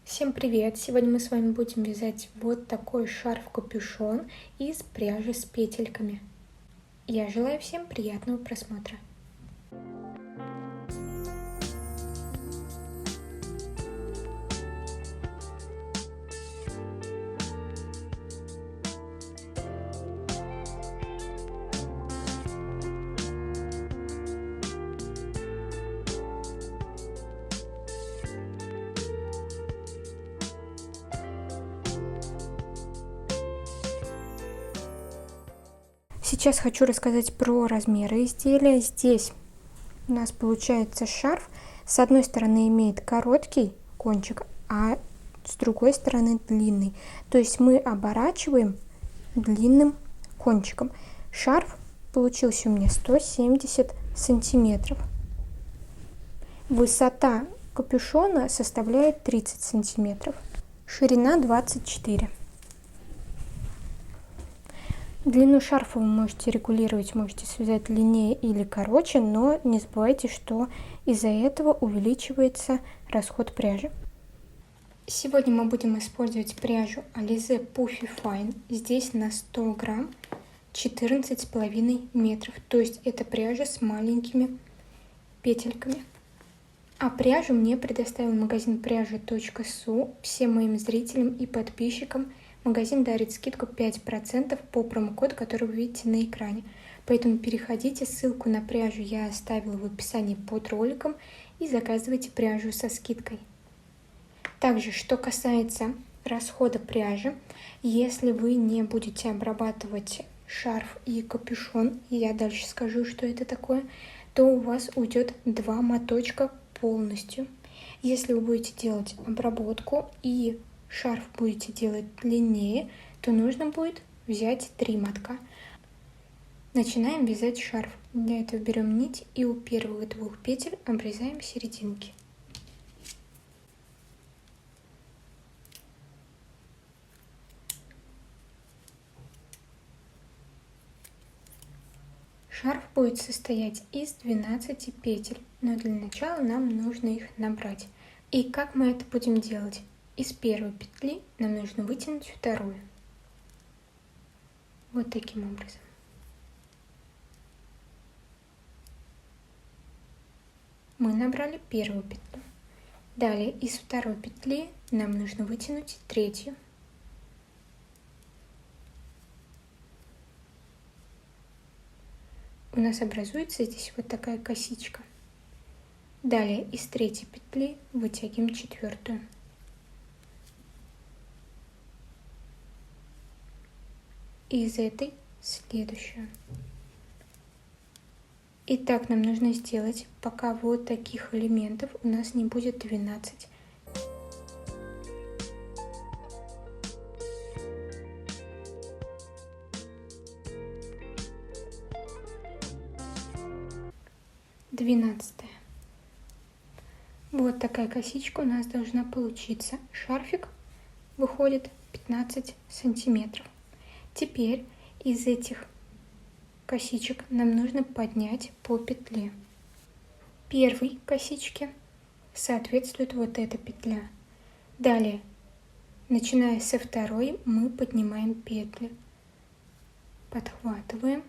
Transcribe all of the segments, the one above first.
Всем привет! Сегодня мы с вами будем вязать вот такой шарф-капюшон из пряжи с петельками. Я желаю всем приятного просмотра. Сейчас хочу рассказать про размеры изделия. Здесь у нас получается шарф. С одной стороны имеет короткий кончик, а с другой стороны длинный. То есть мы оборачиваем длинным кончиком. Шарф получился у меня 170 сантиметров. Высота капюшона составляет 30 сантиметров. Ширина 24. Длину шарфа вы можете регулировать, можете связать длиннее или короче, но не забывайте, что из-за этого увеличивается расход пряжи. Сегодня мы будем использовать пряжу Alize Puffy Fine. Здесь на 100 грамм 14,5 метров. То есть это пряжа с маленькими петельками. А пряжу мне предоставил магазин пряжи.су. Всем моим зрителям и подписчикам магазин дарит скидку 5% по промокоду, который вы видите на экране. Поэтому переходите, ссылку на пряжу я оставила в описании под роликом и заказывайте пряжу со скидкой. Также, что касается расхода пряжи, если вы не будете обрабатывать шарф и капюшон, я дальше скажу, что это такое, то у вас уйдет 2 моточка полностью. Если вы будете делать обработку и шарф будете делать длиннее, то нужно будет взять 3 мотка. Начинаем вязать шарф. Для этого берем нить и у первых 2 петель обрезаем серединки. Шарф будет состоять из 12 петель, но для начала нам нужно их набрать. И как мы это будем делать? Из первой петли нам нужно вытянуть вторую. Вот таким образом. Мы набрали первую петлю. Далее из второй петли нам нужно вытянуть третью. У нас образуется здесь вот такая косичка. Далее из третьей петли вытягиваем четвертую. И из этой следующую. И так нам нужно сделать, пока вот таких элементов у нас не будет 12. Двенадцатая. Вот такая косичка у нас должна получиться. Шарфик выходит 15 сантиметров. Теперь из этих косичек нам нужно поднять по петле. Первой косичке соответствует вот эта петля. Далее, начиная со второй, мы поднимаем петли, подхватываем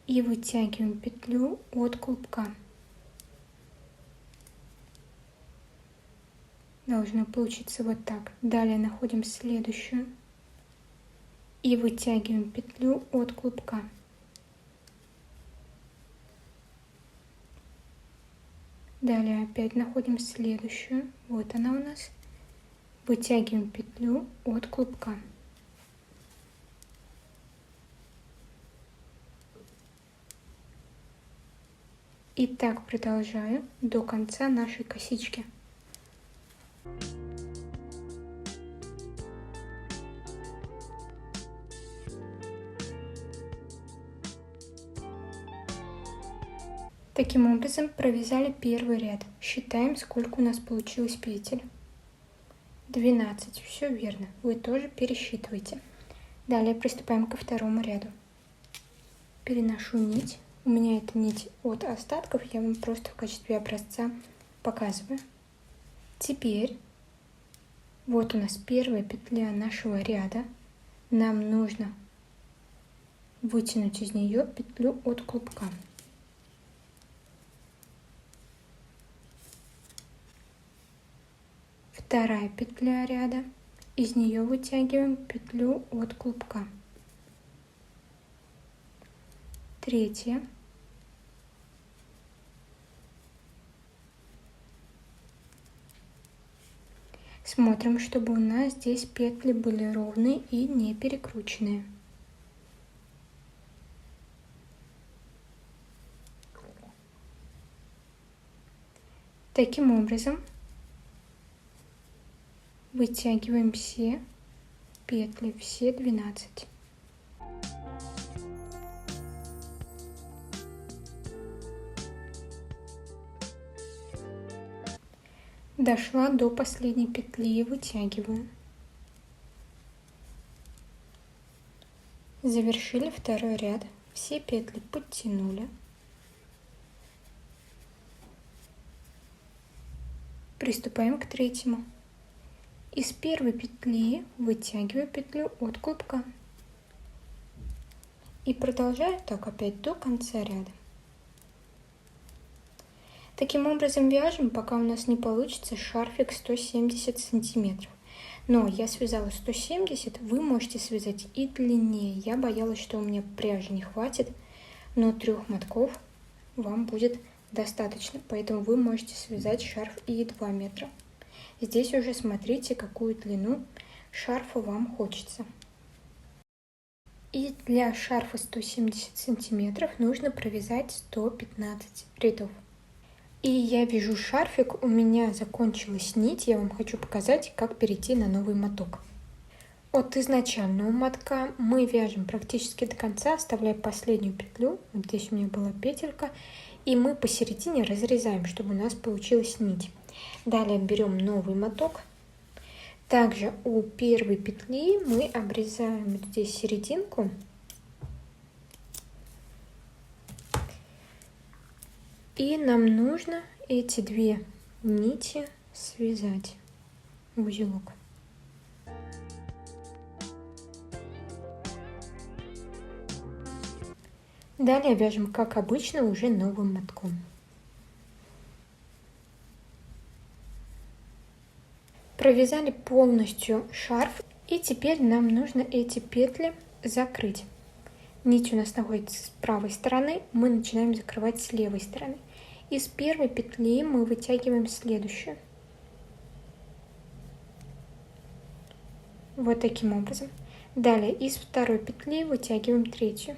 и вытягиваем петлю от клубка. Должно получиться вот так. Далее находим следующую и вытягиваем петлю от клубка. Далее опять находим следующую. Вот она у нас. Вытягиваем петлю от клубка. И так продолжаю до конца нашей косички. Таким образом провязали первый ряд. Считаем, сколько у нас получилось петель. 12. Все верно. Вы тоже пересчитывайте. Далее приступаем ко второму ряду. Переношу нить. У меня это нить от остатков. Я вам просто в качестве образца показываю. Теперь Вот у нас первая петля нашего ряда. Нам нужно вытянуть из нее петлю от клубка. Вторая петля ряда. Из нее вытягиваем петлю от клубка. Третья. Смотрим, чтобы у нас здесь петли были ровные и не перекрученные. Таким образом, вытягиваем все петли, все 12. Дошла до последней петли и вытягиваю. Завершили второй ряд. Все петли подтянули. Приступаем к третьему. Из первой петли вытягиваю петлю от клубка. И продолжаю так опять до конца ряда. Таким образом вяжем, пока у нас не получится шарфик 170 сантиметров. Но я связала 170, вы можете связать и длиннее. Я боялась, что у меня пряжи не хватит, но 3 мотков вам будет достаточно. Поэтому вы можете связать шарф и 2 метра. Здесь уже смотрите, какую длину шарфа вам хочется. И для шарфа 170 сантиметров нужно провязать 115 рядов. И я вяжу шарфик, у меня закончилась нить, я вам хочу показать, как перейти на новый моток. От изначального мотка мы вяжем практически до конца, оставляя последнюю петлю, вот здесь у меня была петелька, и мы посередине разрезаем, чтобы у нас получилась нить. Далее берем новый моток. Также у первой петли мы обрезаем вот здесь серединку. И нам нужно эти 2 нити связать в узелок. Далее вяжем, как обычно, уже новым мотком. Провязали полностью шарф, и теперь нам нужно эти петли закрыть. Нить у нас находится с правой стороны, мы начинаем закрывать с левой стороны. Из первой петли мы вытягиваем следующую. Вот таким образом. Далее из второй петли вытягиваем третью.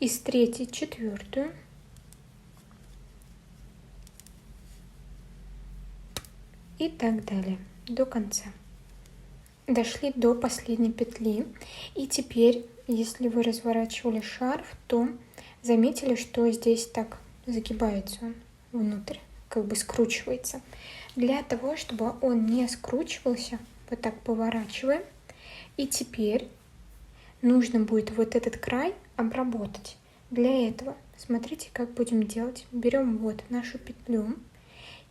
Из третьей четвертую. И так далее до конца. Дошли до последней петли. И теперь, если вы разворачивали шарф, то заметили, что здесь так загибается он внутрь, как бы скручивается. Для того, чтобы он не скручивался, вот так поворачиваем. И теперь нужно будет вот этот край обработать. Для этого смотрите, как будем делать. Берем вот нашу петлю,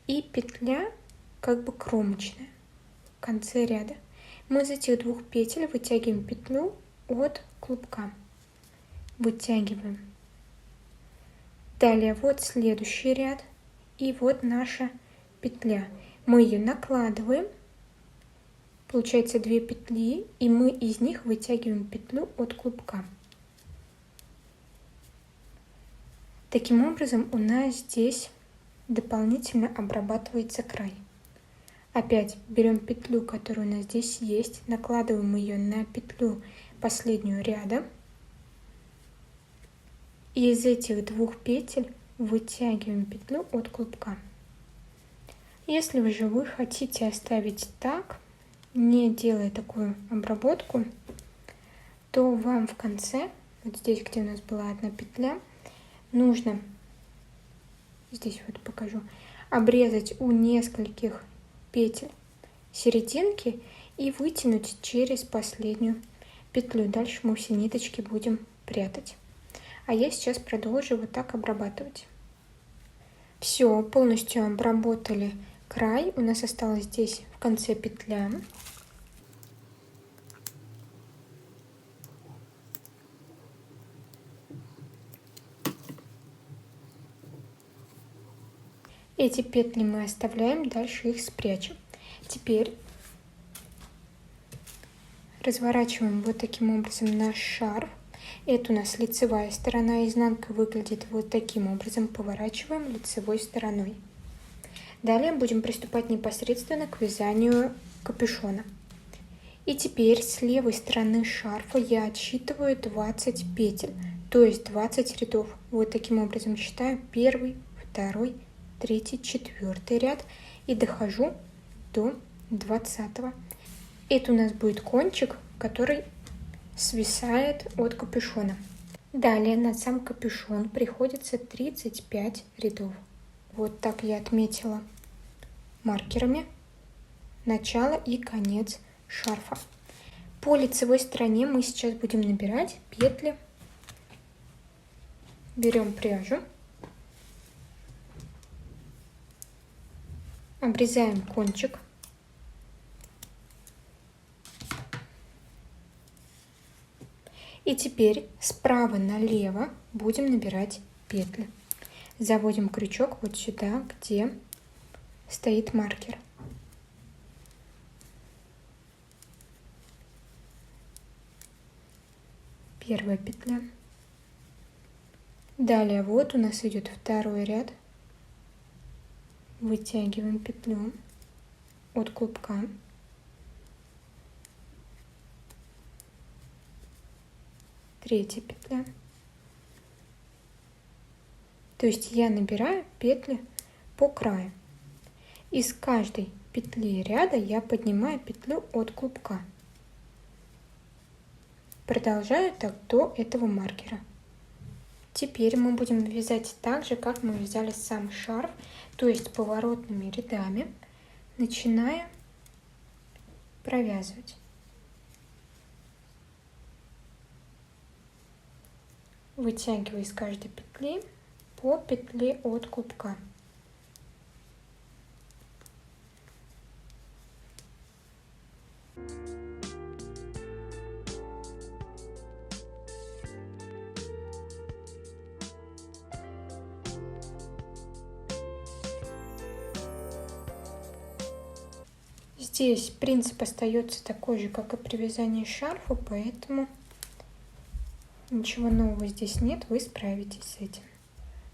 и петля как бы кромочная в конце ряда. Мы из этих 2 петель вытягиваем петлю от клубка. Вытягиваем. Далее вот следующий ряд. И вот наша петля. Мы ее накладываем. Получается 2 петли. И мы из них вытягиваем петлю от клубка. Таким образом у нас здесь дополнительно обрабатывается край. Опять берем петлю, которая у нас здесь есть, накладываем ее на петлю последнюю ряда. И из этих 2 петель вытягиваем петлю от клубка. Если вы хотите оставить так, не делая такую обработку, то вам в конце, вот здесь, где у нас была одна петля, нужно, здесь вот покажу, обрезать у нескольких петель серединки и вытянуть через последнюю петлю. Дальше мы все ниточки будем прятать. А я сейчас продолжу вот так обрабатывать. Все, полностью обработали край. У нас осталось здесь в конце петля. Эти петли мы оставляем, дальше их спрячем. Теперь разворачиваем вот таким образом наш шарф. Это у нас лицевая сторона, изнанка выглядит вот таким образом. Поворачиваем лицевой стороной. Далее будем приступать непосредственно к вязанию капюшона. И теперь с левой стороны шарфа я отсчитываю 20 петель, то есть 20 рядов. Вот таким образом считаю 1, 2, 3, 4 ряд и дохожу до 20. Это у нас будет кончик, который свисает от капюшона. Далее на сам капюшон приходится 35 рядов. Вот так я отметила маркерами начало и конец шарфа. По лицевой стороне мы сейчас будем набирать петли. Берем пряжу. Обрезаем кончик. И теперь справа налево будем набирать петли. Заводим крючок вот сюда, где стоит маркер. Первая петля. Далее вот у нас идет второй ряд. Вытягиваем петлю от клубка. Третья петля. То есть я набираю петли по краю. Из каждой петли ряда я поднимаю петлю от клубка. Продолжаю так до этого маркера. Теперь мы будем вязать так же, как мы вязали сам шарф, то есть поворотными рядами, начиная провязывать. Вытягиваю из каждой петли по петле от клубка. Здесь принцип остается такой же, как и при вязании шарфа, поэтому ничего нового здесь нет, вы справитесь с этим.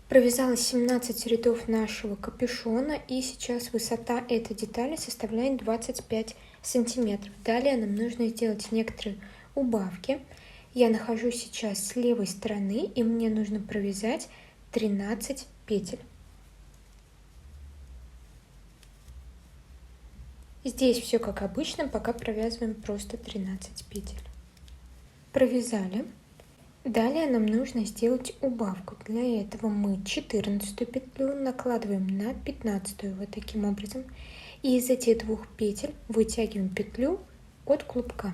Провязала 17 рядов нашего капюшона, и сейчас высота этой детали составляет 25 сантиметров. Далее нам нужно сделать некоторые убавки. Я нахожусь сейчас с левой стороны, и мне нужно провязать 13 петель. Здесь все как обычно, пока провязываем просто 13 петель. Провязали. Далее нам нужно сделать убавку. Для этого мы 14 петлю накладываем на 15 вот таким образом. И из этих двух петель вытягиваем петлю от клубка.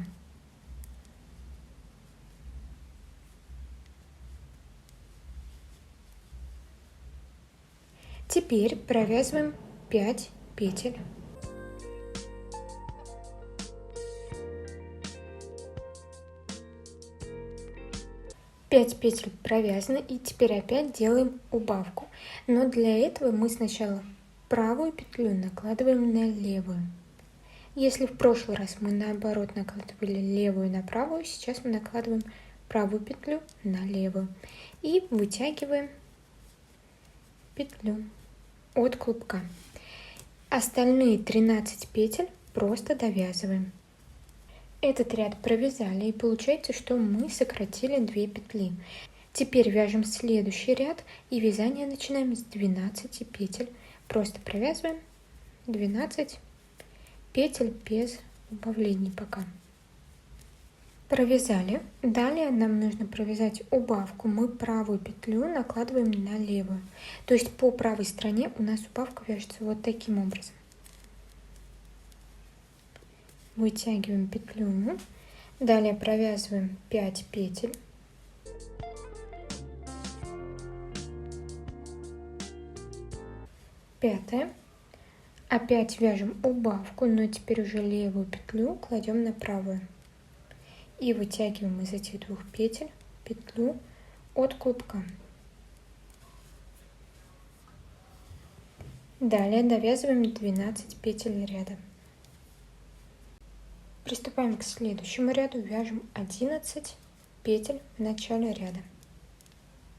Теперь провязываем 5 петель. 5 петель провязаны, и теперь опять делаем убавку. Но для этого мы сначала правую петлю накладываем на левую. Если в прошлый раз мы наоборот накладывали левую на правую, сейчас мы накладываем правую петлю на левую и вытягиваем петлю от клубка. Остальные 13 петель просто довязываем. Этот ряд провязали, и получается, что мы сократили 2 петли. Теперь вяжем следующий ряд, и вязание начинаем с 12 петель. Просто провязываем 12 петель без убавлений пока. Провязали. Далее нам нужно провязать убавку. Мы правую петлю накладываем на левую. То есть по правой стороне у нас убавка вяжется вот таким образом. Вытягиваем петлю. Далее провязываем 5 петель. 5. Опять вяжем убавку, но теперь уже левую петлю кладем на правую. И вытягиваем из этих 2 петель петлю от клубка. Далее довязываем 12 петель ряда. Приступаем к следующему ряду, вяжем 11 петель в начале ряда.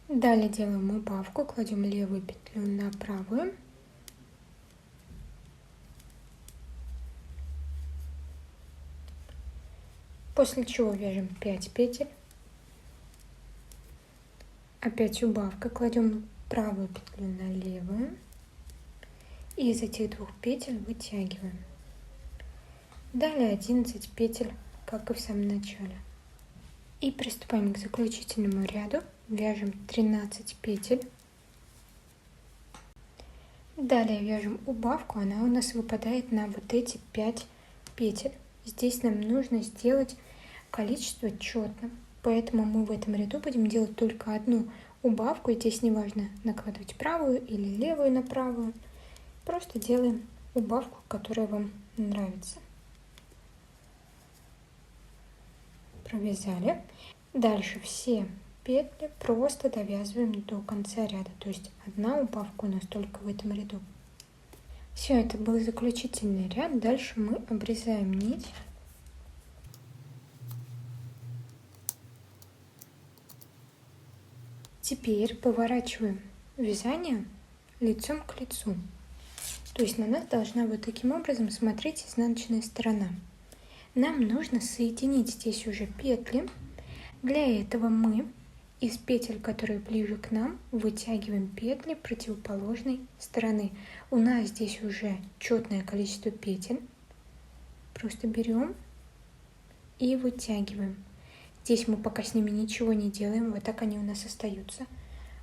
Далее делаем убавку, кладем левую петлю на правую. После чего вяжем 5 петель. Опять убавка, кладем правую петлю на левую. И из этих 2 петель вытягиваем. Далее 11 петель, как и в самом начале. И приступаем к заключительному ряду. Вяжем 13 петель. Далее вяжем убавку, она у нас выпадает на вот эти 5 петель. Здесь нам нужно сделать количество четным, поэтому мы в этом ряду будем делать только одну убавку. И здесь не важно накладывать правую или левую на правую. Просто делаем убавку, которая вам нравится. Провязали. Дальше все петли просто довязываем до конца ряда. То есть одна убавка у нас только в этом ряду. Все, это был заключительный ряд. Дальше мы обрезаем нить. Теперь поворачиваем вязание лицом к лицу. То есть на нас должна вот таким образом смотреть изнаночная сторона. Нам нужно соединить здесь уже петли. Для этого мы из петель, которые ближе к нам, вытягиваем петли противоположной стороны. У нас здесь уже четное количество петель. Просто берем и вытягиваем. Здесь мы пока с ними ничего не делаем, вот так они у нас остаются.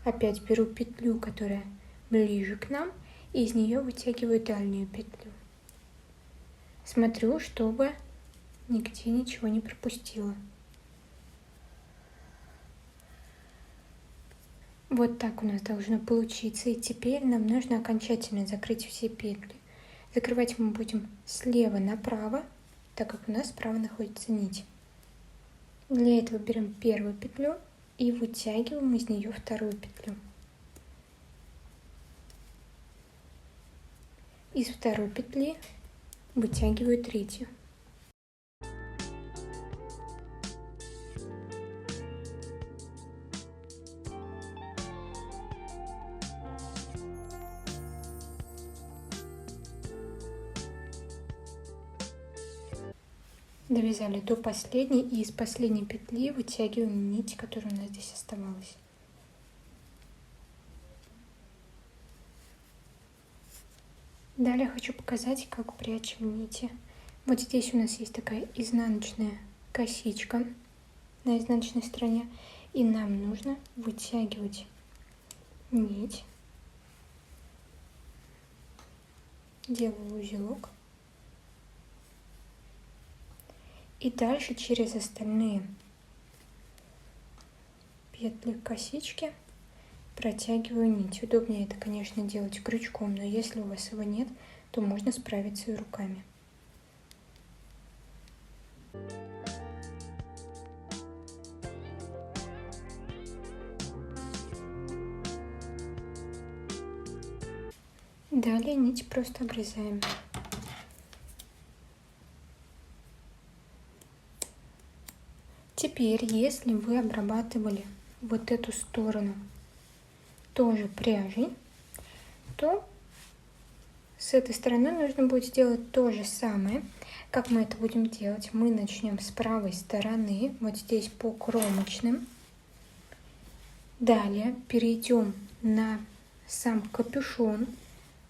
Опять беру петлю, которая ближе к нам, и из нее вытягиваю дальнюю петлю. Смотрю, чтобы нигде ничего не пропустила. Вот так у нас должно получиться. И теперь нам нужно окончательно закрыть все петли. Закрывать мы будем слева направо, так как у нас справа находится нить. Для этого берем первую петлю и вытягиваем из нее вторую петлю. Из второй петли вытягиваю третью. Довязали до последней, и из последней петли вытягиваем нить, которая у нас здесь оставалась. Далее хочу показать, как прячем нити. Вот здесь у нас есть такая изнаночная косичка на изнаночной стороне, и нам нужно вытягивать нить. Делаю узелок. И дальше через остальные петли косички протягиваю нить. Удобнее это, конечно, делать крючком, но если у вас его нет, то можно справиться и руками. Далее нить просто обрезаем. Теперь, если вы обрабатывали вот эту сторону тоже пряжей, то с этой стороны нужно будет сделать то же самое. Как мы это будем делать? Мы начнем с правой стороны, вот здесь по кромочным. Далее перейдем на сам капюшон,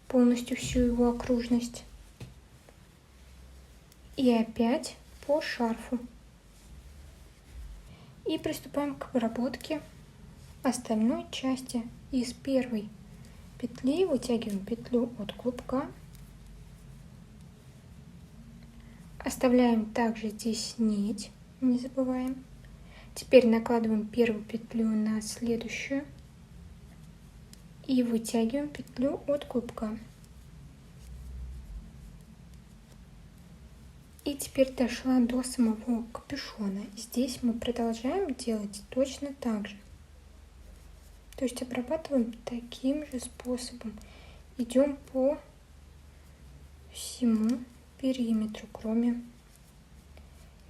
полностью всю его окружность. И опять по шарфу. И приступаем к обработке остальной части. Из первой петли вытягиваем петлю от клубка. Оставляем также здесь нить, не забываем. Теперь накладываем первую петлю на следующую и вытягиваем петлю от клубка. И теперь дошла до самого капюшона. Здесь мы продолжаем делать точно так же. То есть обрабатываем таким же способом. Идем по всему периметру, кроме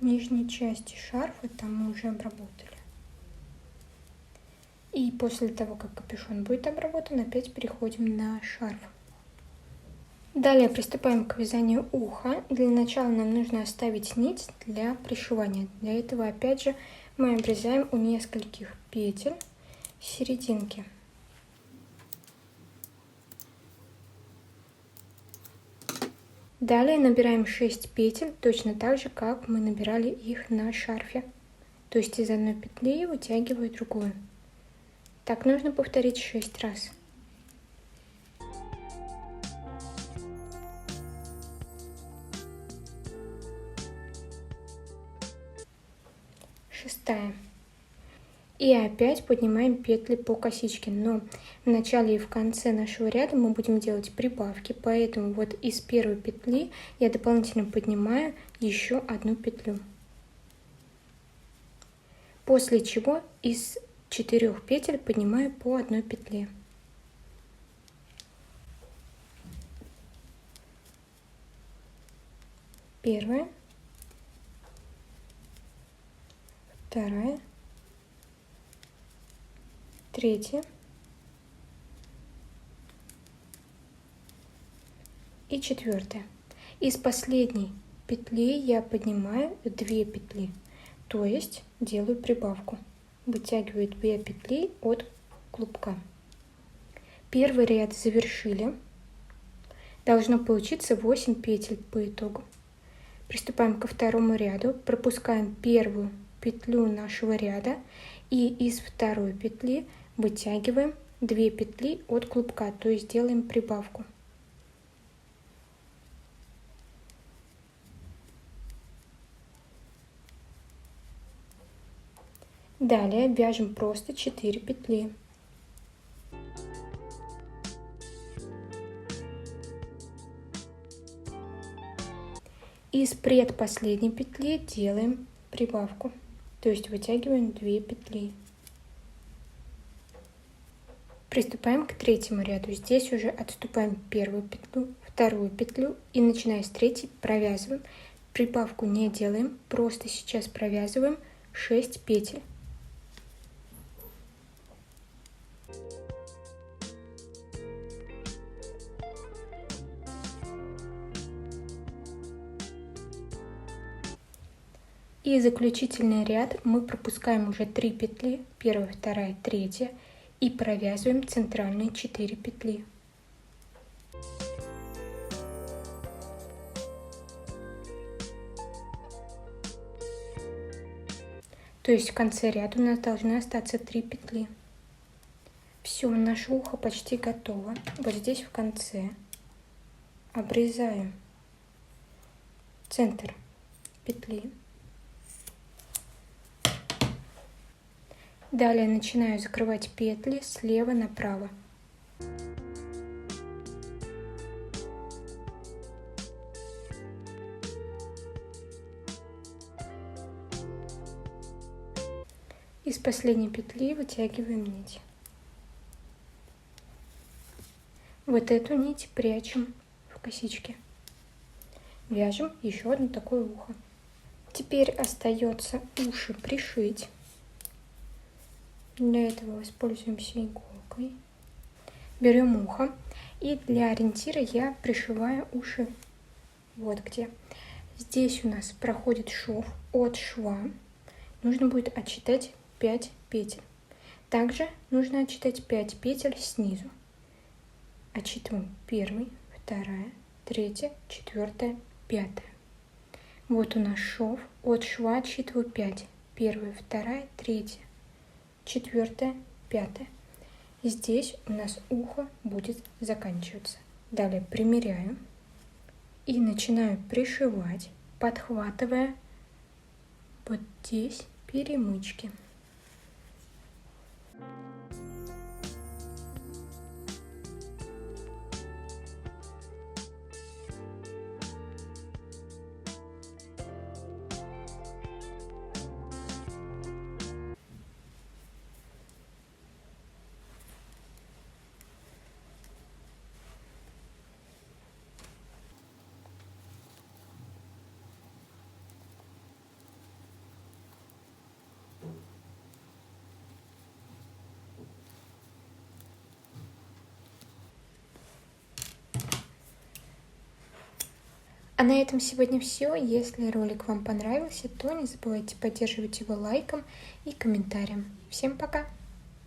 нижней части шарфа, там мы уже обработали. И после того, как капюшон будет обработан, опять переходим на шарф. Далее приступаем к вязанию уха. Для начала нам нужно оставить нить для пришивания. Для этого опять же мы обрезаем у нескольких петель серединки. Далее набираем 6 петель, точно так же, как мы набирали их на шарфе. То есть из одной петли вытягиваю другую. Так нужно повторить 6 раз. Шестая. И опять поднимаем петли по косичке, но в начале и в конце нашего ряда мы будем делать прибавки, поэтому вот из первой петли я дополнительно поднимаю еще одну петлю. После чего из 4 петель поднимаю по одной петле. Первая, вторая, третья и четвертая. Из последней петли я поднимаю 2 петли, то есть делаю прибавку. Вытягиваю 2 петли от клубка. Первый ряд завершили. Должно получиться 8 петель по итогу. Приступаем ко второму ряду, пропускаем первую петлю нашего ряда и из второй петли вытягиваем 2 петли от клубка, то есть делаем прибавку. Далее вяжем просто 4 петли. Из предпоследней петли делаем прибавку, то есть вытягиваем 2 петли. Приступаем к третьему ряду. Здесь уже отступаем первую петлю, вторую петлю и начиная с третьей провязываем. Прибавку не делаем, просто сейчас провязываем 6 петель. И заключительный ряд мы пропускаем уже 3 петли, первая, вторая, третья, и провязываем центральные 4 петли. То есть в конце ряда у нас должны остаться 3 петли. Все, наше ухо почти готово. Вот здесь в конце обрезаем центр петли. Далее начинаю закрывать петли слева направо. Из последней петли вытягиваем нить. Вот эту нить прячем в косички. Вяжем еще одно такое ухо. Теперь остается уши пришить. Для этого воспользуемся иголкой. Берем ухо и для ориентира я пришиваю уши вот где. Здесь у нас проходит шов от шва. Нужно будет отсчитать 5 петель. Также нужно отсчитать 5 петель снизу. Отсчитываем 1, 2, 3, 4, 5. Вот у нас шов. От шва отсчитываю 5. 1, 2, 3, 4, 5. Здесь у нас ухо будет заканчиваться. Далее примеряю и начинаю пришивать, подхватывая вот здесь перемычки. А на этом сегодня все. Если ролик вам понравился, то не забывайте поддерживать его лайком и комментарием. Всем пока!